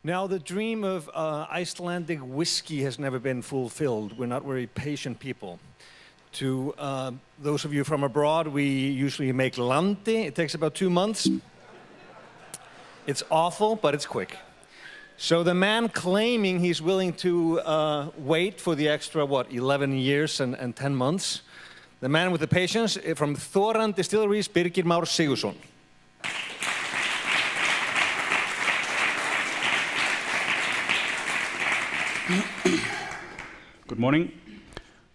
Now, the dream of Icelandic whiskey has never been fulfilled. We're not very patient people. To those of you from abroad, we usually make landi. It takes about 2 months. It's awful, but it's quick. So the man claiming he's willing to wait for the extra, 11 years and 10 months, the man with the patience from Þoran Distilleries, Birgir Már Sigurðsson. Good morning.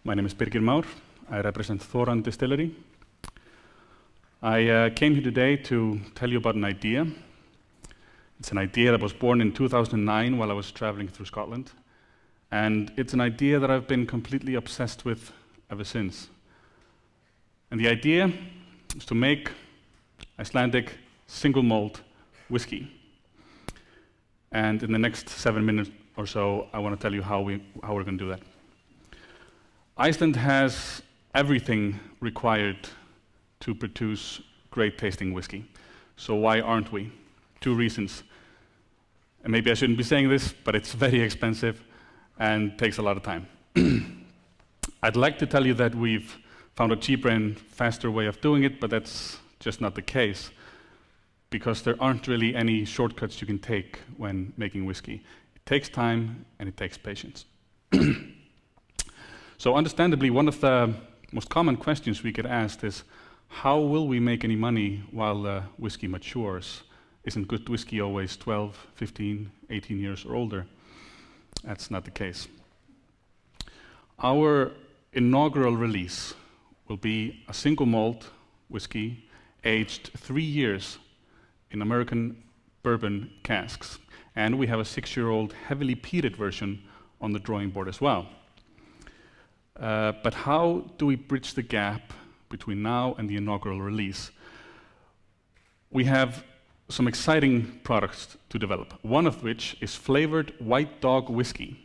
My name is Birgir Már. I represent Þoran Distillery. I came here today to tell you about an idea. It's an idea that was born in 2009 while I was traveling through Scotland. And it's an idea that I've been completely obsessed with ever since. And the idea is to make Icelandic single malt whiskey. And in the next 7 minutes or so, I want to tell you how we're going to do that. Iceland has everything required to produce great tasting whiskey. So why aren't we? 2 reasons. And maybe I shouldn't be saying this, but it's very expensive and takes a lot of time. I'd like to tell you that we've found a cheaper and faster way of doing it, but that's just not the case, because there aren't really any shortcuts you can take when making whiskey. It takes time and it takes patience. So understandably, one of the most common questions we get asked is, how will we make any money while the whiskey matures? Isn't good whiskey always 12, 15, 18 years or older? That's not the case. Our inaugural release will be a single malt whiskey aged 3 years in American bourbon casks. And we have a 6-year-old heavily peated version on the drawing board as well. But how do we bridge the gap between now and the inaugural release? We have some exciting products to develop, one of which is flavored white dog whiskey,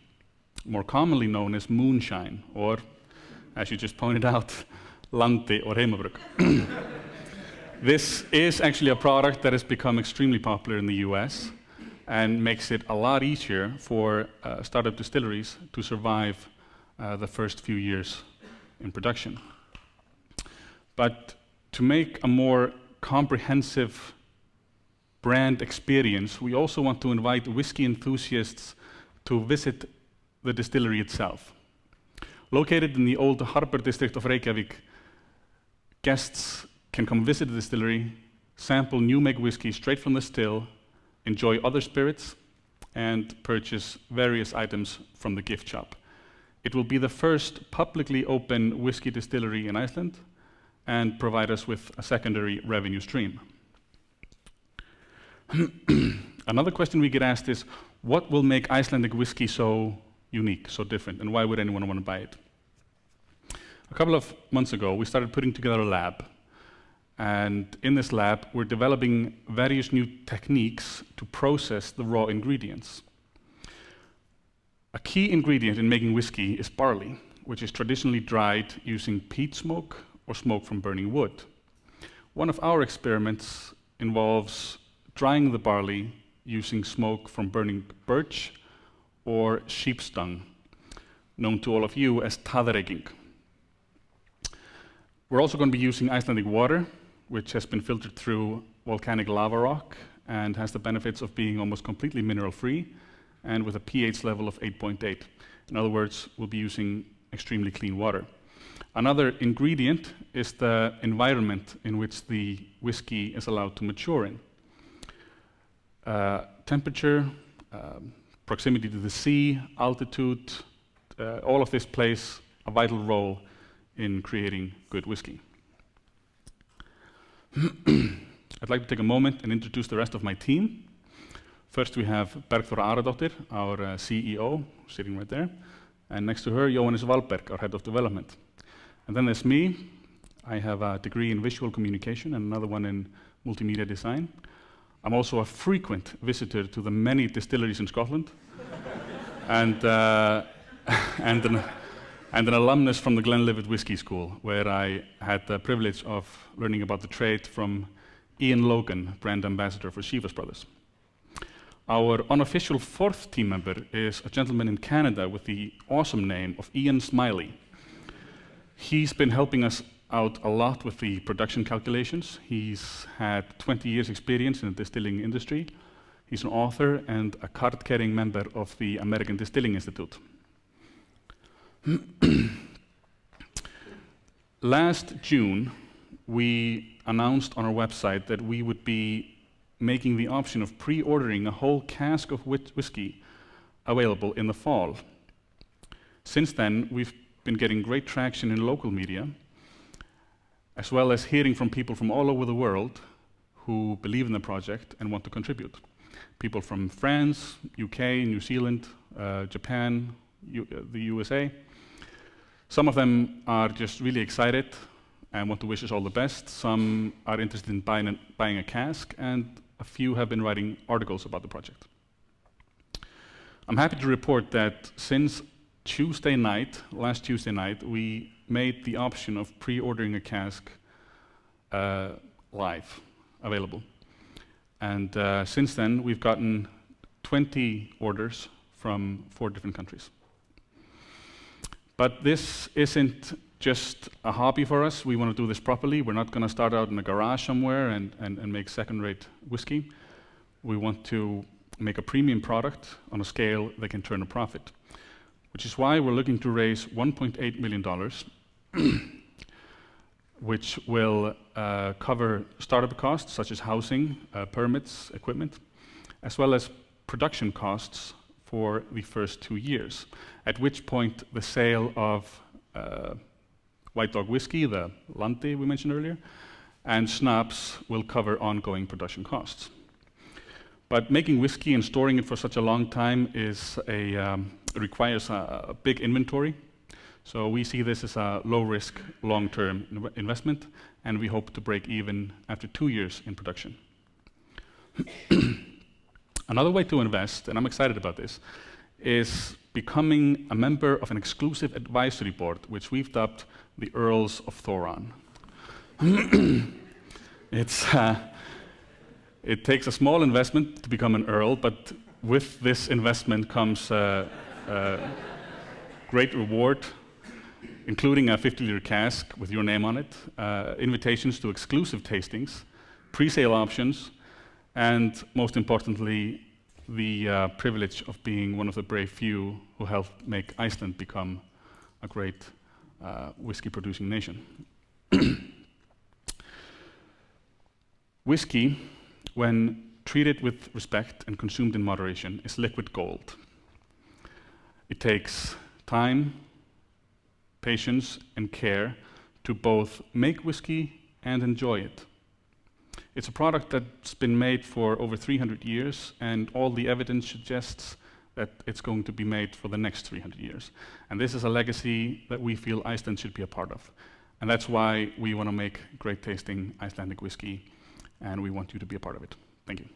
more commonly known as moonshine, or, as you just pointed out, landi or heimabrugg. This is actually a product that has become extremely popular in the US and makes it a lot easier for startup distilleries to survive the first few years in production. But to make a more comprehensive brand experience, we also want to invite whiskey enthusiasts to visit the distillery itself. Located in the old Harbor district of Reykjavik, guests can come visit the distillery, sample new make whiskey straight from the still, enjoy other spirits, and purchase various items from the gift shop. It will be the first publicly open whiskey distillery in Iceland and provide us with a secondary revenue stream. Another question we get asked is, what will make Icelandic whiskey so unique, so different, and why would anyone want to buy it? A couple of months ago, we started putting together a lab. And in this lab, we're developing various new techniques to process the raw ingredients. A key ingredient in making whiskey is barley, which is traditionally dried using peat smoke or smoke from burning wood. One of our experiments involves drying the barley using smoke from burning birch or sheep's dung, known to all of you as taðreykking. We're also going to be using Icelandic water, which has been filtered through volcanic lava rock and has the benefits of being almost completely mineral-free and with a pH level of 8.8. In other words, we'll be using extremely clean water. Another ingredient is the environment in which the whiskey is allowed to mature in. Temperature, proximity to the sea, altitude, all of this plays a vital role in creating good whiskey. I'd like to take a moment and introduce the rest of my team. First, we have Bergþóra Aradóttir, our CEO, sitting right there. And next to her, Jóhannes Valberg, our head of development. And then there's me. I have a degree in visual communication and another one in multimedia design. I'm also a frequent visitor to the many distilleries in Scotland and an alumnus from the Glenlivet Whiskey School, where I had the privilege of learning about the trade from Ian Logan, brand ambassador for Chivas Brothers. Our unofficial fourth team member is a gentleman in Canada with the awesome name of Ian Smiley. He's been helping us out a lot with the production calculations. He's had 20 years experience in the distilling industry. He's an author and a card-carrying member of the American Distilling Institute. Last June, we announced on our website that we would be making the option of pre-ordering a whole cask of whiskey available in the fall. Since then, we've been getting great traction in local media, as well as hearing from people from all over the world who believe in the project and want to contribute. People from France, UK, New Zealand, Japan, the USA. Some of them are just really excited and want to wish us all the best. Some are interested in buying a cask, and a few have been writing articles about the project. I'm happy to report that since last Tuesday night, we made the option of pre-ordering a cask live, available. And since then, we've gotten 20 orders from 4 different countries. But this isn't just a hobby for us. We want to do this properly. We're not going to start out in a garage somewhere and make second-rate whiskey. We want to make a premium product on a scale that can turn a profit, which is why we're looking to raise $1.8 million, which will cover startup costs such as housing, permits, equipment, as well as production costs for the first 2 years, at which point the sale of White Dog whiskey, the Lante we mentioned earlier, and schnapps will cover ongoing production costs. But making whiskey and storing it for such a long time requires a big inventory. So we see this as a low-risk, long-term investment, and we hope to break even after 2 years in production. Another way to invest, and I'm excited about this, is becoming a member of an exclusive advisory board, which we've dubbed the Earls of Þoran. It takes a small investment to become an Earl, but with this investment comes great reward, including a 50-liter cask with your name on it, invitations to exclusive tastings, pre-sale options, and most importantly, the privilege of being one of the brave few who helped make Iceland become a great whiskey-producing nation. Whiskey, when treated with respect and consumed in moderation, is liquid gold. It takes time, patience, and care to both make whiskey and enjoy it. It's a product that's been made for over 300 years, and all the evidence suggests that it's going to be made for the next 300 years. And this is a legacy that we feel Iceland should be a part of. And that's why we want to make great tasting Icelandic whiskey, and we want you to be a part of it. Thank you.